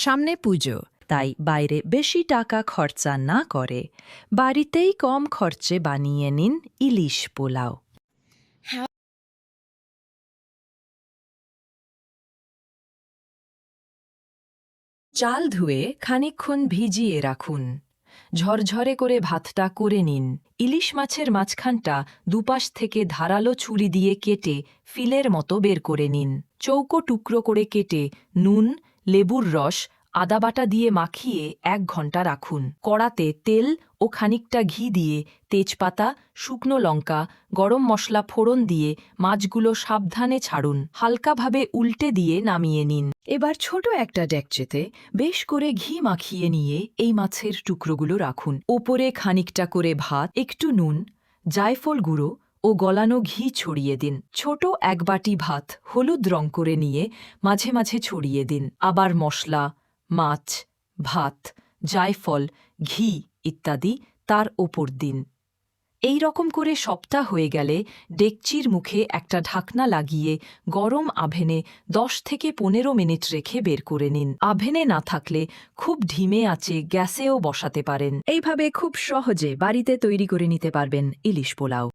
সামনে পুজো, তাই বাইরে বেশি টাকা খরচা না করে বাড়িতেই কম খরচে বানিয়ে নিন ইলিশ পোলাও। চাল ধুয়ে খানিকক্ষণ ভিজিয়ে রাখুন। ঝরঝরে করে ভাতটা করে নিন। ইলিশ মাছের মাঝখানটা দুপাশ থেকে ধারালো ছুরি দিয়ে কেটে ফিলের মতো বের করে নিন। চৌকো টুকরো করে কেটে নুন, লেবুর রস, আদাবাটা দিয়ে মাখিয়ে 1 ঘন্টা রাখুন। কড়াতে তেল ও খানিকটা ঘি দিয়ে তেজপাতা, শুকনো লঙ্কা, গরম মশলা ফোড়ন দিয়ে মাছগুলো সাবধানে ছাড়ুন। হালকাভাবে উল্টে দিয়ে নামিয়ে নিন। এবার ছোট একটা ডেকচিতে বেশ করে ঘি মাখিয়ে নিয়ে এই মাছের টুকরোগুলো রাখুন। ওপরে খানিকটা করে ভাত, একটু নুন, জায়ফল গুঁড়ো ও গলানো ঘি ছড়িয়ে দিন। ছোট 1 বাটি ভাত হলুদ রং করে নিয়ে মাঝে মাঝে ছড়িয়ে দিন। আবার মশলা, মাছ, ভাত, জায়ফল, ঘি ইত্যাদি তার ওপর দিন। এই রকম করে সবটা হয়ে গেলে ডেকচির মুখে একটা ঢাকনা লাগিয়ে গরম আভেনে 10 থেকে 15 মিনিট রেখে বের করে নিন। আভেনে না থাকলে খুব ধিমে আঁচে গ্যাসেও বসাতে পারেন। এইভাবে খুব সহজে বাড়িতে তৈরি করে নিতে পারবেন ইলিশ পোলাও।